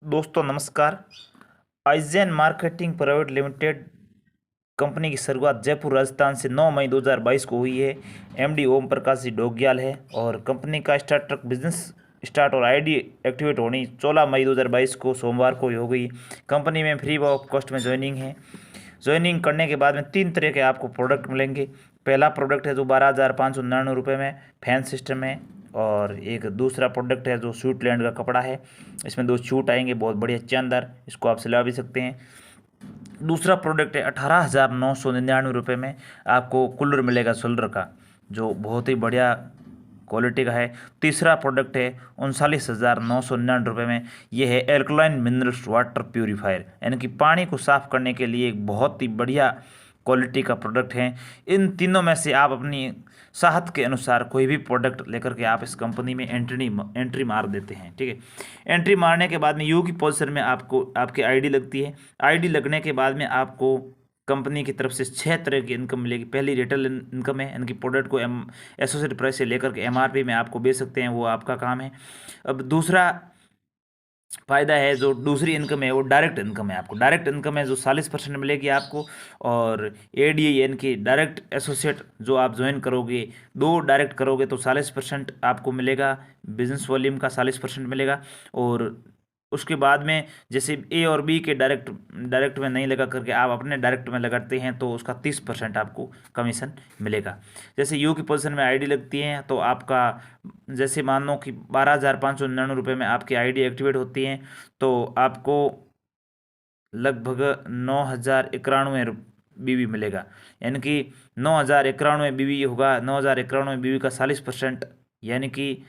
दोस्तों नमस्कार। Eigen marketing private limited company की शुरुआत जयपुर राजस्थान से 9 मई 2022 को हुई है। एमडी ओम प्रकाश जी डोग्याल है और कंपनी का स्टार्टअप बिजनेस स्टार्ट और आईडी एक्टिवेट होनी 14 मई 2022 को सोमवार को हो गई। कंपनी में फ्री ऑफ कॉस्ट में ज्वाइनिंग है। ज्वाइनिंग करने के बाद में 3 तरह के आपको प्रोडक्ट मिलेंगे। पहला प्रोडक्ट है जो 12,599 रुपये में फैन सिस्टम है, और एक दूसरा प्रोडक्ट है जो स्वीटलैंड का कपड़ा है। इसमें 2 सूट आएंगे, बहुत बढ़िया शानदार, इसको आप सिला भी सकते हैं। दूसरा प्रोडक्ट है 18,999 रुपये में आपको कूलर मिलेगा सोलर का, जो बहुत ही बढ़िया क्वालिटी का है। तीसरा प्रोडक्ट है 39,999 रुपये में, ये है एल्कलाइन मिनरल्स वाटर प्यूरीफायर, यानी कि पानी को साफ़ करने के लिए एक बहुत ही बढ़िया क्वालिटी का प्रोडक्ट है। इन तीनों में से आप अपनी चाहत के अनुसार कोई भी प्रोडक्ट लेकर के आप इस कंपनी में एंट्री मार देते हैं। ठीक है, एंट्री मारने के बाद में यू की पोजीशन में आपको आपकी आईडी लगती है। आईडी लगने के बाद में आपको कंपनी की तरफ से 6 तरह की इनकम मिलेगी। पहली रिटेल इनकम है, इनकी प्रोडक्ट को एसोसिएट प्राइस से लेकर के एमआरपी में आपको बेच सकते हैं, वो आपका काम है। अब दूसरा फ़ायदा है, जो दूसरी इनकम है वो डायरेक्ट इनकम है। आपको डायरेक्ट इनकम है जो 40% मिलेगी आपको, और एडीए यानी कि डायरेक्ट एसोसिएट जो आप ज्वाइन करोगे, 2 डायरेक्ट करोगे तो 40% आपको मिलेगा, बिजनेस वॉल्यूम का 40% मिलेगा। और उसके बाद में जैसे ए और बी के डायरेक्ट में नहीं लगा करके आप अपने डायरेक्ट में लगाते हैं तो उसका 30% आपको कमीशन मिलेगा। जैसे यू की पोजीशन में आईडी लगती है तो आपका, जैसे मान लो कि 12,599 रुपये में आपकी आईडी एक्टिवेट होती है तो आपको लगभग 9,091 बीवी मिलेगा, यानी कि 9,091 बीवी होगा। 9,091 बीवी का 40%, यानी कि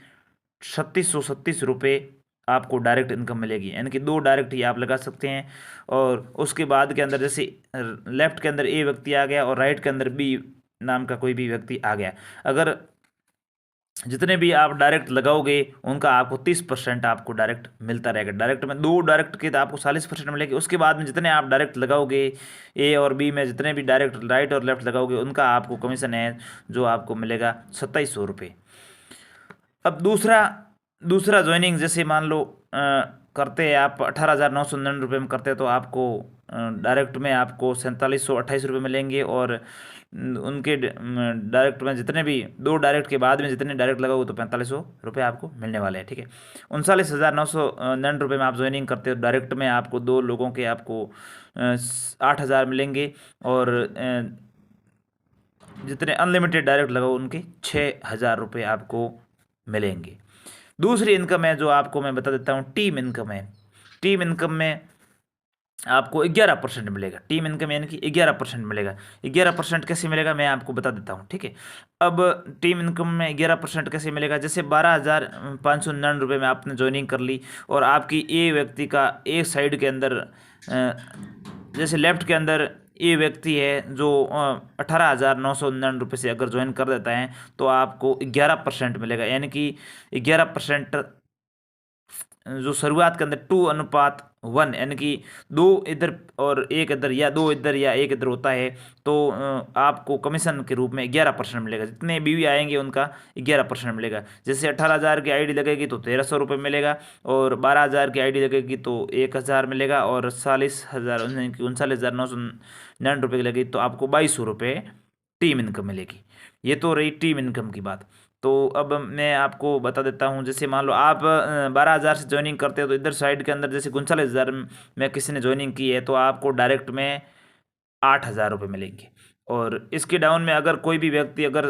3,637 रुपये आपको डायरेक्ट इनकम मिलेगी, यानी कि 2 डायरेक्ट ही आप लगा सकते हैं। और उसके बाद के अंदर जैसे लेफ्ट के अंदर ए व्यक्ति आ गया और राइट के अंदर बी नाम का कोई भी व्यक्ति आ गया, अगर जितने भी आप डायरेक्ट लगाओगे उनका आपको 30% आपको डायरेक्ट मिलता रहेगा। डायरेक्ट में 2 डायरेक्ट के तो आपको 40% मिलेगी। उसके बाद में जितने आप डायरेक्ट लगाओगे ए और बी में, जितने भी डायरेक्ट राइट और लेफ्ट लगाओगे उनका आपको कमीशन है जो आपको मिलेगा 2,700 रुपये। अब दूसरा ज्वाइनिंग जैसे मान लो करते हैं आप 18,999 रुपये में करते हैं तो आपको डायरेक्ट में आपको 4,728 रुपये मिलेंगे, और उनके डायरेक्ट में जितने भी 2 डायरेक्ट के बाद में जितने डायरेक्ट लगाओगे तो 4,500 रुपये आपको मिलने वाले हैं। ठीक है, 39,999 रुपये में आप ज्वाइनिंग करते हो। डायरेक्ट में आपको 2 लोगों के आपको 8,000 मिलेंगे, और जितने अनलिमिटेड डायरेक्ट लगाओ उनके 6,000 रुपये आपको मिलेंगे। दूसरी इनकम है जो आपको मैं बता देता हूँ, टीम इनकम है। टीम इनकम में आपको 11% मिलेगा। टीम इनकम यानी कि 11% मिलेगा। 11% कैसे मिलेगा मैं आपको बता देता हूँ। ठीक है, अब टीम इनकम में 11% कैसे मिलेगा, जैसे 12,599 रुपये में आपने ज्वाइनिंग कर ली और आपकी ए व्यक्ति का एक साइड के अंदर जैसे लेफ्ट के अंदर ये व्यक्ति है जो 18,999 रुपये से अगर ज्वाइन कर देता है तो आपको 11% मिलेगा, यानी कि 11% जो शुरुआत के अंदर 2:1, यानी कि 2 इधर और 1 इधर, या 2 इधर या 1 इधर होता है तो आपको कमीशन के रूप में 11% मिलेगा। जितने बीवी आएंगे उनका 11% मिलेगा। जैसे 18,000 की आईडी लगेगी तो 1,300 रुपये मिलेगा, और 12,000 की आईडी लगेगी तो 1,000 मिलेगा, और 39,999 रुपये की लगेगी तो आपको 2,200 रुपये टीम इनकम मिलेगी। ये तो रही टीम इनकम की बात। तो अब मैं आपको बता देता हूँ, जैसे मान लो आप 12,000 से ज्वाइनिंग करते हो तो इधर साइड के अंदर जैसे 39,000 में किसी ने ज्वाइनिंग की है तो आपको डायरेक्ट में 8,000 रुपये मिलेंगे। और इसके डाउन में अगर कोई भी व्यक्ति अगर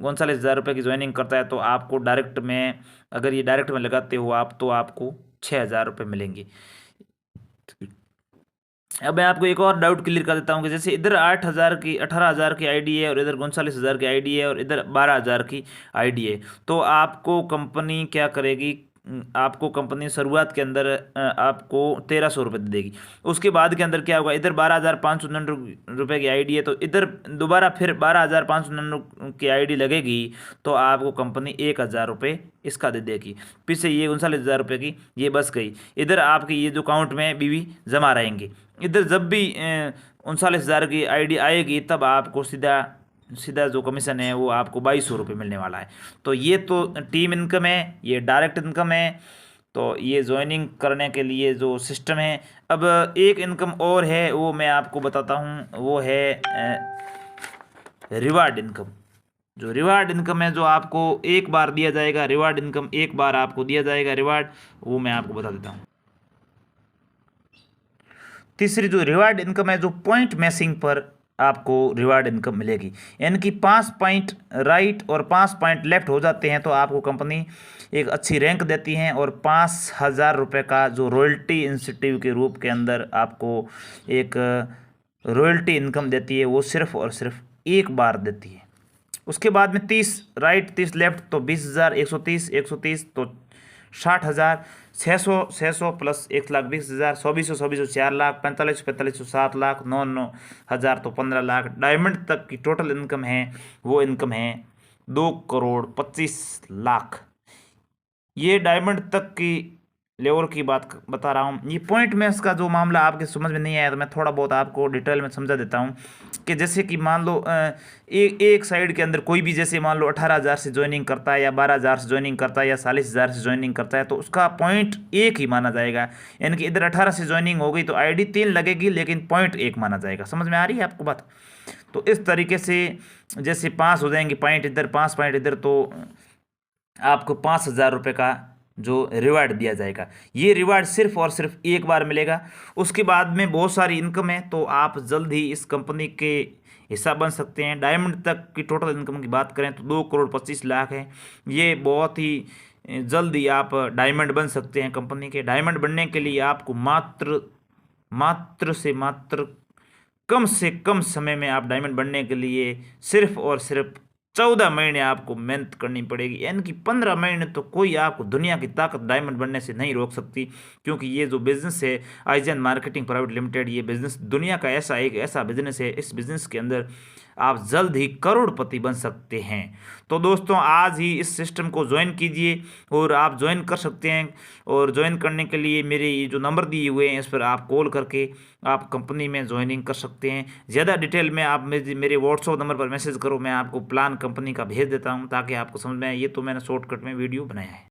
39,000 रुपये की ज्वाइनिंग करता है तो आपको डायरेक्ट में, अगर ये डायरेक्ट में लगाते हो आप, तो आपको 6,000 रुपये मिलेंगे। अब मैं आपको एक और डाउट क्लियर कर देता हूँ कि जैसे इधर 18,000 की आईडी है और इधर 39,000 की आईडी है और इधर 12,000 की आईडी है, तो आपको कंपनी क्या करेगी, आपको कंपनी शुरुआत के अंदर आपको 1,300 रुपये दे देगी। उसके बाद के अंदर क्या होगा, इधर 12,599 रुपये की आईडी है तो इधर दोबारा फिर 12,599 की आईडी लगेगी तो आपको कंपनी 1,000 रुपये इसका दे देगी। पीछे ये 39,000 रुपये की ये बस गई, इधर आपकी ये जो अकाउंट में बीवी जमा रहेंगे। इधर जब भी 39,000 की आईडी आएगी तब आपको सीधा सीधा जो कमीशन है वो आपको 2,200 रुपये मिलने वाला है। तो ये तो टीम इनकम है, ये डायरेक्ट इनकम है। तो ये ज्वाइनिंग करने के लिए जो सिस्टम है। अब एक इनकम और है, वो मैं आपको बताता हूँ, वो है रिवार्ड इनकम। जो रिवार्ड इनकम है, जो आपको एक बार दिया जाएगा, रिवार्ड इनकम एक बार आपको दिया जाएगा रिवार्ड, वो मैं आपको बता देता हूँ। तीसरी जो रिवार्ड इनकम है, जो पॉइंट मैचिंग पर आपको रिवार्ड इनकम मिलेगी, यानी कि 5 पॉइंट राइट और 5 पॉइंट लेफ्ट हो जाते हैं तो आपको कंपनी एक अच्छी रैंक देती है और 5,000 रुपये का जो रॉयल्टी इंसेंटिव के रूप के अंदर आपको एक रॉयल्टी इनकम देती है, वो सिर्फ और सिर्फ एक बार देती है। उसके बाद में 30 राइट 30 लेफ्ट तो 20,000, 130 तो 60,000, 600 प्लस 1,20,000, 2400 4 लाख, 4500 7 लाख, 9,000 तो 15 लाख। डायमंड तक की टोटल इनकम है, वो इनकम है 2,25,00,000। ये डायमंड तक की लेवल की बात बता रहा हूँ। ये पॉइंट मैच का जो मामला आपके समझ में नहीं आया तो मैं थोड़ा बहुत आपको डिटेल में समझा देता हूँ कि जैसे कि मान लो एक साइड के अंदर कोई भी, जैसे मान लो 18,000 से ज्वाइनिंग करता है या 12,000 से ज्वाइनिंग करता है या 40,000 से ज्वाइनिंग करता है, तो उसका पॉइंट एक ही माना जाएगा। यानी कि इधर 18 से ज्वाइनिंग हो गई तो ID 3 लगेगी, लेकिन पॉइंट एक माना जाएगा। समझ में आ रही है आपको बात? तो इस तरीके से जैसे 5 हो जाएंगे पॉइंट इधर, 5 पॉइंट इधर, तो आपको 5,000 रुपये का जो रिवार्ड दिया जाएगा। ये रिवार्ड सिर्फ और सिर्फ एक बार मिलेगा। उसके बाद में बहुत सारी इनकम है, तो आप जल्द ही इस कंपनी के हिस्सा बन सकते हैं। डायमंड तक की टोटल इनकम की बात करें तो 2,25,00,000 है। ये बहुत ही जल्द ही आप डायमंड बन सकते हैं कंपनी के। डायमंड बनने के लिए आपको मात्र कम से कम समय में आप डायमंड बनने के लिए सिर्फ और सिर्फ 14 महीने आपको मेहनत करनी पड़ेगी। यानी कि 15 महीने तो कोई आपको दुनिया की ताकत डायमंड बनने से नहीं रोक सकती, क्योंकि ये जो बिज़नेस है आइजन मार्केटिंग प्राइवेट लिमिटेड, ये बिज़नेस दुनिया का एक ऐसा बिज़नेस है, इस बिज़नेस के अंदर आप जल्द ही करोड़पति बन सकते हैं। तो दोस्तों, आज ही इस सिस्टम को ज्वाइन कीजिए और आप ज्वाइन कर सकते हैं। और ज्वाइन करने के लिए मेरे ये जो नंबर दिए हुए हैं, इस पर आप कॉल करके आप कंपनी में ज्वाइनिंग कर सकते हैं। ज़्यादा डिटेल में आप मेरे व्हाट्सअप नंबर पर मैसेज करो, मैं आपको प्लान कंपनी का भेज देता हूं ताकि आपको समझ में आए। ये तो मैंने शॉर्टकट में वीडियो बनाया है।